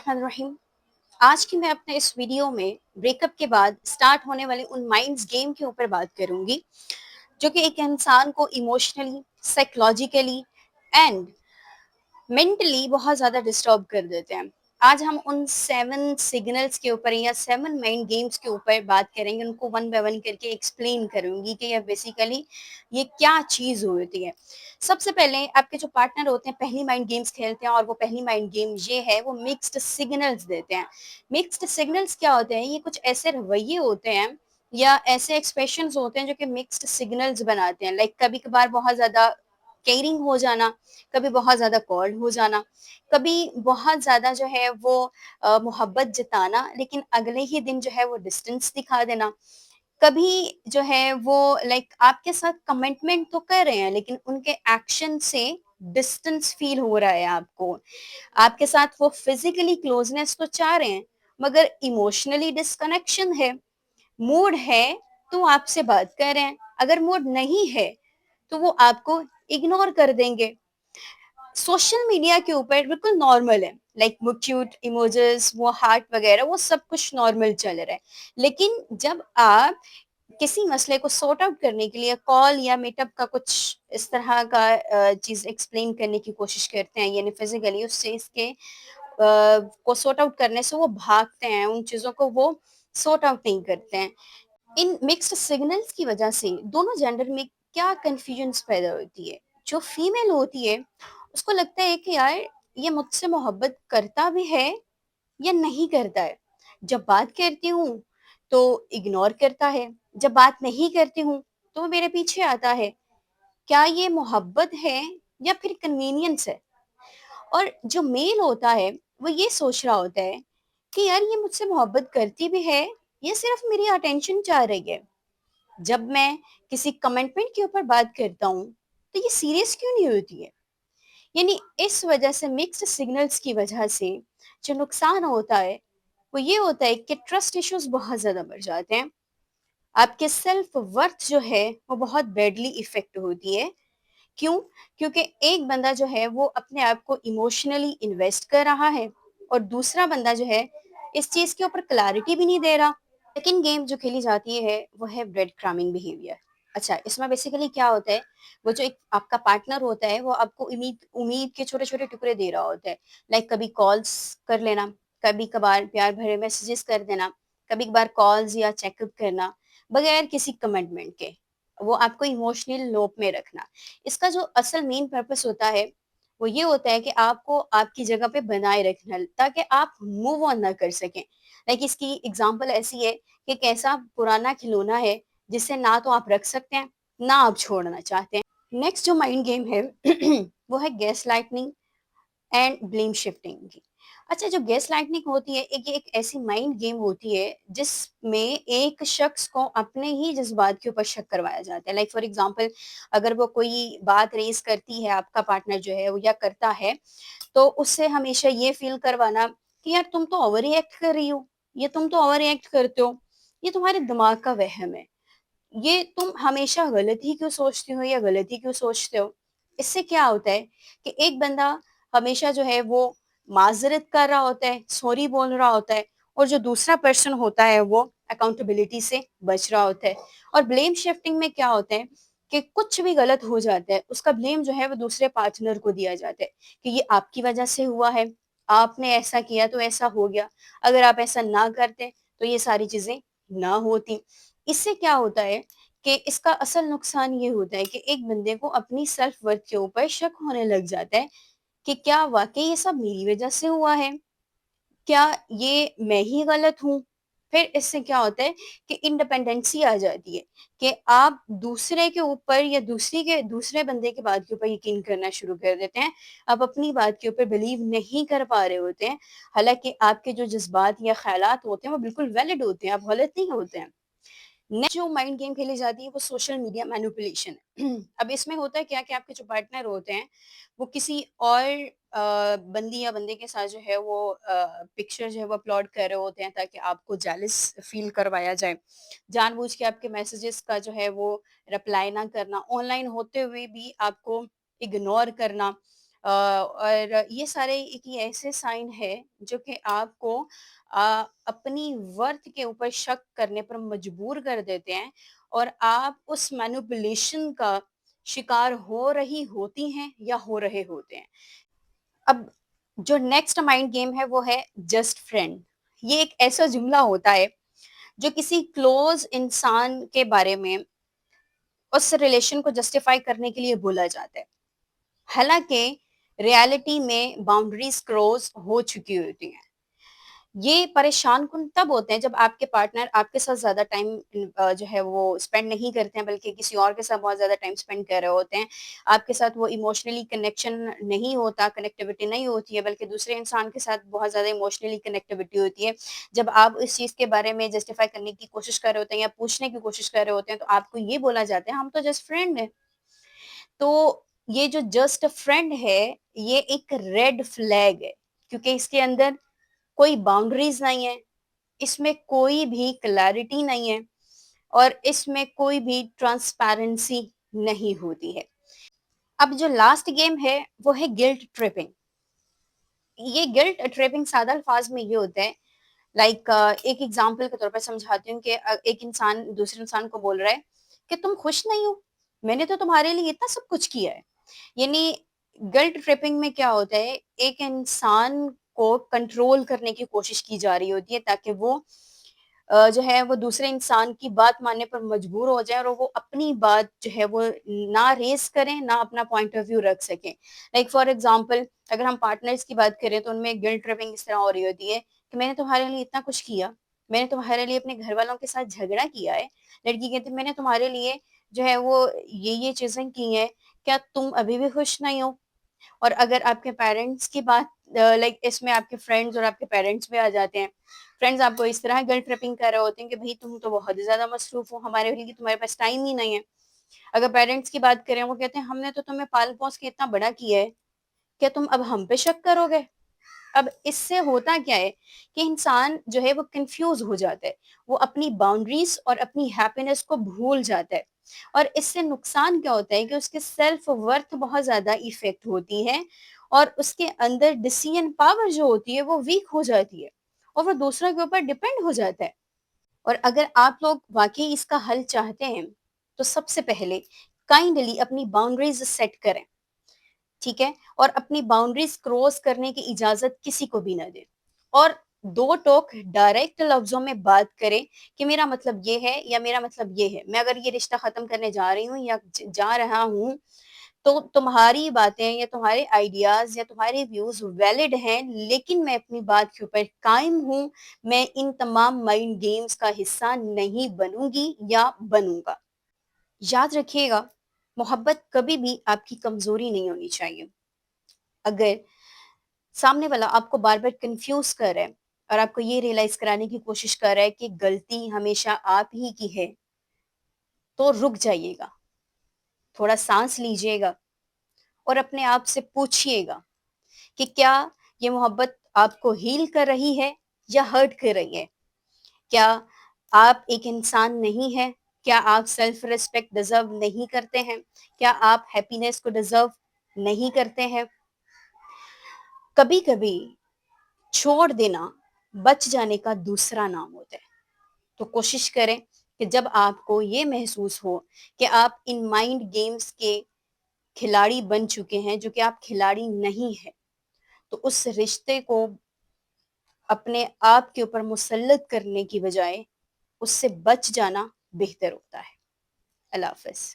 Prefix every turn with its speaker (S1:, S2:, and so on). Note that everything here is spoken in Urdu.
S1: الرحمن الرحیم۔ آج کی میں اپنے اس ویڈیو میں بریک اپ کے بعد سٹارٹ ہونے والے ان مائنڈز گیم کے اوپر بات کروں گی جو کہ ایک انسان کو ایموشنلی، سائیکولوجیکلی اینڈ مینٹلی بہت زیادہ ڈسٹرب کر دیتے ہیں۔ آج ہم ان 7 سگنلز کے اوپر یا 7 مائنڈ گیمز کے اوپر بات کریں گے، ان کو ون بائی ون کر کے ایکسپلین کروں گی کہ یہ بیسیکلی یہ کیا چیز ہوتی ہے۔ سب سے پہلے آپ کے جو پارٹنر ہوتے ہیں پہلی مائنڈ گیمز کھیلتے ہیں، اور وہ پہلی مائنڈ گیم یہ ہے، وہ مکسڈ سگنلز دیتے ہیں۔ مکسڈ سگنلز کیا ہوتے ہیں؟ یہ کچھ ایسے رویے ہوتے ہیں یا ایسے ایکسپریشنز ہوتے ہیں جو کہ مکسڈ سگنلز بناتے ہیں، لائک کبھی کبھار بہت زیادہ کیئرنگ ہو جانا، کبھی بہت زیادہ کولڈ ہو جانا، کبھی بہت زیادہ جو ہے وہ محبت جتانا لیکن اگلے ہی دن جو ہے وہ ڈسٹنس دکھا دینا، کبھی جو ہے وہ لائک آپ کے ساتھ کمٹمنٹ تو کر رہے ہیں لیکن ان کے ایکشن سے ڈسٹنس فیل ہو رہا ہے، آپ کے ساتھ وہ فزیکلی کلوزنس تو چاہ رہے ہیں مگر ایموشنلی ڈسکنیکشن ہے۔ موڈ ہے تو آپ سے بات کر رہے ہیں، اگر موڈ نہیں ہے تو وہ آپ کو اگنور کر دیں گے۔ سوشل میڈیا کے اوپر بالکل نارمل ہے، لائک وہ کیوٹ ایموجز، وہ ہارٹ وغیرہ، وہ سب کچھ نارمل چل رہا ہے، لیکن جب آپ کسی مسئلے کو سارٹ آؤٹ کرنے کے لیے کال یا میٹ اپ کا کچھ اس طرح کا چیز ایکسپلین کرنے کی کوشش کرتے ہیں، یعنی فزیکلی اس چیز کے کو سارٹ آؤٹ کرنے سے وہ بھاگتے ہیں، ان چیزوں کو وہ سارٹ آؤٹ نہیں کرتے ہیں۔ ان مکسڈ سگنلز کی وجہ سے دونوں جینڈر میں کیا کنفیوژنس پیدا ہوتی ہے؟ جو فیمیل ہوتی ہے اس کو لگتا ہے کہ یار یہ مجھ سے محبت کرتا بھی ہے یا نہیں کرتا ہے۔ جب بات کرتی ہوں تو اگنور کرتا ہے، جب بات نہیں کرتی ہوں تو وہ میرے پیچھے آتا ہے۔ کیا یہ محبت ہے یا پھر کنوینئنس ہے؟ اور جو میل ہوتا ہے وہ یہ سوچ رہا ہوتا ہے کہ یار یہ مجھ سے محبت کرتی بھی ہے یہ صرف میری اٹینشن چاہ رہی ہے۔ جب میں کسی کمٹمنٹ کے اوپر بات کرتا ہوں تو یہ سیریس کیوں نہیں ہوتی ہے؟ یعنی اس وجہ سے مکسڈ سگنلز کی وجہ سے جو نقصان ہوتا ہے وہ یہ ہوتا ہے کہ ٹرسٹ ایشوز بہت زیادہ بڑھ جاتے ہیں، آپ کے سیلف ورتھ جو ہے وہ بہت بیڈلی افیکٹ ہوتی ہے۔ کیوں؟ کیونکہ ایک بندہ جو ہے وہ اپنے آپ کو ایموشنلی انویسٹ کر رہا ہے اور دوسرا بندہ جو ہے اس چیز کے اوپر کلیئرٹی بھی نہیں دے رہا۔ سیکنڈ گیم جو کھیلی جاتی ہے وہ ہے بریڈ کرامنگ بیہیویئر۔ اچھا، اس میں بیسیکلی کیا ہوتا ہے؟ وہ جو ایک آپ کا پارٹنر ہوتا ہے وہ آپ کو امید کے چھوٹے چھوٹے ٹکڑے دے رہا ہوتا ہے، لائک کبھی کالز کر لینا، کبھی کبھار پیار بھرے میسیجز کر دینا، کبھی کبھار کالز یا چیک اپ کرنا بغیر کسی کمٹمنٹ کے، وہ آپ کو ایموشنل لوپ میں رکھنا۔ اس کا جو اصل مین پرپس ہوتا ہے وہ یہ ہوتا ہے کہ آپ کو آپ کی جگہ پہ بنائے رکھنا تاکہ آپ موو آن نہ کر سکیں۔ لائک اس کی اگزامپل ایسی ہے کہ ایک ایسا پرانا کھلونا ہے جسے نہ تو آپ رکھ سکتے ہیں نہ آپ چھوڑنا چاہتے ہیں۔ نیکسٹ جو مائنڈ گیم ہے وہ ہے gaslighting and blame shifting کی۔ اچھا، جو گیس لائٹنگ ہوتی ہے ایک ایسی مائنڈ گیم ہوتی ہے جس میں ایک شخص کو اپنے ہی جذبات کے اوپر شک کروایا جاتا ہے، لائک فار ایگزامپل اگر وہ کوئی بات ریز کرتی ہے آپ کا پارٹنر جو ہے وہ یا کرتا ہے تو اس سے ہمیشہ یہ فیل کروانا کہ یار تم تو اوور ری ایکٹ کر رہی ہو، یہ تم تو اوور ری ایکٹ کرتے ہو، یہ تمہارے دماغ کا وہم ہے، یہ تم ہمیشہ غلط ہی کیوں سوچتی ہو یا غلطی کیوں سوچتے ہو۔ اس سے کیا ہوتا ہے کہ ایک بندہ ہمیشہ جو ہے وہ معذرت کر رہا ہوتا ہے، سوری بول رہا ہوتا ہے، اور جو دوسرا پرسن ہوتا ہے وہ اکاؤنٹیبلٹی سے بچ رہا ہوتا ہے۔ اور بلیم شفٹنگ میں کیا ہوتا ہے کہ کچھ بھی غلط ہو جاتا ہے اس کا بلیم جو ہے وہ دوسرے پارٹنر کو دیا جاتا ہے کہ یہ آپ کی وجہ سے ہوا ہے، آپ نے ایسا کیا تو ایسا ہو گیا، اگر آپ ایسا نہ کرتے تو یہ ساری چیزیں نہ ہوتی۔ اس سے کیا ہوتا ہے کہ اس کا اصل نقصان یہ ہوتا ہے کہ ایک بندے کو اپنی سیلف ورتھ کے اوپر شک ہونے لگ جاتا ہے کہ کیا واقعی یہ سب میری وجہ سے ہوا ہے، کیا یہ میں ہی غلط ہوں۔ پھر اس سے کیا ہوتا ہے کہ انڈیپینڈنسی آ جاتی ہے کہ آپ دوسرے کے اوپر یا دوسرے بندے کی بات کے اوپر یقین کرنا شروع کر دیتے ہیں، آپ اپنی بات کے اوپر بلیو نہیں کر پا رہے ہوتے ہیں، حالانکہ آپ کے جو جذبات یا خیالات ہوتے ہیں وہ بالکل ویلڈ ہوتے ہیں، آپ غلط نہیں ہوتے ہیں۔ نیکسٹ جو مائنڈ گیم کھیلی جاتی ہے وہ سوشل میڈیا مینوپولیشن ہے۔ اب اس میں ہوتا ہے کیا کہ آپ کے جو پارٹنر ہوتے ہیں وہ کسی اور بندی یا بندے کے ساتھ جو ہے وہ پکچر جو ہے وہ اپلوڈ کر رہے ہوتے ہیں تاکہ آپ کو جیلس فیل کروایا جائے، جان بوجھ کے آپ کے میسیجز کا جو ہے وہ رپلائی نہ کرنا، آن لائن ہوتے ہوئے بھی آپ کو اگنور کرنا، اور یہ سارے ایک یہ ایسے سائن ہے جو کہ آپ کو اپنی ورتھ کے اوپر شک کرنے پر مجبور کر دیتے ہیں، اور آپ اس مینوپولیشن کا شکار ہو رہی ہوتی ہیں یا ہو رہے ہوتے ہیں۔ اب جو نیکسٹ مائنڈ گیم ہے وہ ہے جسٹ فرینڈ۔ یہ ایک ایسا جملہ ہوتا ہے جو کسی کلوز انسان کے بارے میں اس ریلیشن کو جسٹیفائی کرنے کے لیے بولا جاتا ہے، حالانکہ ریالٹی میں باؤنڈریز کراس ہو چکی ہوتی ہیں۔ یہ پریشان کن تب ہوتے ہیں جب آپ کے پارٹنر آپ کے ساتھ زیادہ ٹائم جو ہے وہ اسپینڈ نہیں کرتے ہیں، بلکہ کسی اور کے ساتھ بہت زیادہ ٹائم اسپینڈ کر رہے ہوتے ہیں۔ آپ کے ساتھ وہ ایموشنلی کنیکشن نہیں ہوتا، کنیکٹیوٹی نہیں ہوتی ہے، بلکہ دوسرے انسان کے ساتھ بہت زیادہ ایموشنلی کنیکٹیوٹی ہوتی ہے۔ جب آپ اس چیز کے بارے میں جسٹیفائی کرنے کی کوشش کر رہے ہوتے ہیں یا پوچھنے کی کوشش کر رہے ہوتے ہیں، تو آپ کو یہ بولا جاتا ہے ہم تو جسٹ فرینڈ ہیں۔ تو یہ جو جسٹ فرینڈ ہے، یہ ایک ریڈ فلیگ ہے، کیونکہ اس کے اندر کوئی باؤنڈریز نہیں ہے، اس میں کوئی بھی کلیئرٹی نہیں ہے، اور اس میں کوئی بھی ٹرانسپیرنسی نہیں ہوتی ہے۔ اب جو لاسٹ گیم ہے وہ ہے گلٹ ٹرپنگ۔ یہ گلٹ ٹرپنگ سادہ الفاظ میں یہ ہوتا ہے، لائک ایک ایگزامپل کے طور پر سمجھاتی ہوں کہ ایک انسان دوسرے انسان کو بول رہا ہے کہ تم خوش نہیں ہو، میں نے تو تمہارے لیے اتنا سب کچھ کیا ہے۔ یعنی گلٹ ٹرپنگ میں کیا ہوتا ہے، ایک انسان کو کنٹرول کرنے کی کوشش کی جا رہی ہوتی ہے تاکہ وہ جو ہے وہ دوسرے انسان کی بات ماننے پر مجبور ہو جائے، اور وہ اپنی بات جو ہے وہ نہ ریز کریں، نہ اپنا پوائنٹ آف ویو رکھ سکیں۔ لائک فار ایگزامپل، اگر ہم پارٹنرز کی بات کریں تو ان میں گلٹ ٹرپنگ اس طرح ہو رہی ہوتی ہے کہ میں نے تمہارے لیے اتنا کچھ کیا، میں نے تمہارے لیے اپنے گھر والوں کے ساتھ جھگڑا کیا ہے۔ لڑکی کہتی ہے میں نے تمہارے لیے جو ہے وہ یہ چیزیں کی ہیں، کیا تم ابھی بھی خوش نہیں ہو؟ اور اگر آپ کے پیرنٹس کی بات لائک اس میں آپ کے فرینڈز اور آپ کے پیرنٹس بھی آ جاتے ہیں۔ فرینڈز آپ کو اس طرح گلٹ ٹرپنگ کر رہے ہوتے ہیں کہ بھائی تم تو بہت زیادہ مصروف ہو، ہمارے لیے تمہارے پاس ٹائم ہی نہیں ہے۔ اگر پیرنٹس کی بات کریں، وہ کہتے ہیں ہم نے تو تمہیں پال پوس کے اتنا بڑا کیا ہے، کیا تم اب ہم پہ شک کرو گے؟ اب اس سے ہوتا کیا ہے کہ انسان جو ہے وہ کنفیوز ہو جاتا ہے، وہ اپنی باؤنڈریز اور اپنی ہیپینس کو بھول جاتا ہے، اور اس سے نقصان کیا ہوتا ہے کہ اس کے سیلف ورتھ بہت زیادہ ایفیکٹ ہوتی ہے، اور اس کے اندر ڈیسیژن پاور جو ہوتی ہے وہ ویک ہو جاتی ہے، اور وہ دوسروں کے اوپر ڈیپینڈ ہو جاتا ہے۔ اور اگر آپ لوگ واقعی اس کا حل چاہتے ہیں تو سب سے پہلے کائنڈلی اپنی باؤنڈریز سیٹ کریں، ٹھیک ہے، اور اپنی باؤنڈریز کراس کرنے کی اجازت کسی کو بھی نہ دیں، اور دو ٹوک ڈائریکٹ لفظوں میں بات کریں کہ میرا مطلب یہ ہے یا میرا مطلب یہ ہے، میں اگر یہ رشتہ ختم کرنے جا رہی ہوں یا جا رہا ہوں، تو تمہاری باتیں یا تمہارے آئیڈیاز یا تمہارے ویوز ویلڈ ہیں، لیکن میں اپنی بات کے اوپر قائم ہوں، میں ان تمام مائنڈ گیمز کا حصہ نہیں بنوں گی یا بنوں گا۔ یاد رکھیے گا، محبت کبھی بھی آپ کی کمزوری نہیں ہونی چاہیے۔ اگر سامنے والا آپ کو بار بار کنفیوز کر رہا ہے اور آپ کو یہ ریئلائز کرانے کی کوشش کر رہا ہے کہ غلطی ہمیشہ آپ ہی کی ہے، تو رک جائیے گا، تھوڑا سانس لیجئے گا، اور اپنے آپ سے پوچھئے گا کہ کیا یہ محبت آپ کو ہیل کر رہی ہے یا ہرٹ کر رہی ہے؟ کیا آپ ایک انسان نہیں ہیں؟ کیا آپ سیلف ریسپیکٹ ڈیزرو نہیں کرتے ہیں؟ کیا آپ ہیپینس کو ڈیزرو نہیں کرتے ہیں؟ کبھی کبھی چھوڑ دینا بچ جانے کا دوسرا نام ہوتا ہے۔ تو کوشش کریں کہ جب آپ کو یہ محسوس ہو کہ آپ ان مائنڈ گیمز کے کھلاڑی بن چکے ہیں جو کہ آپ کھلاڑی نہیں ہیں، تو اس رشتے کو اپنے آپ کے اوپر مسلط کرنے کی بجائے اس سے بچ جانا بہتر ہوتا ہے۔ اللہ حافظ۔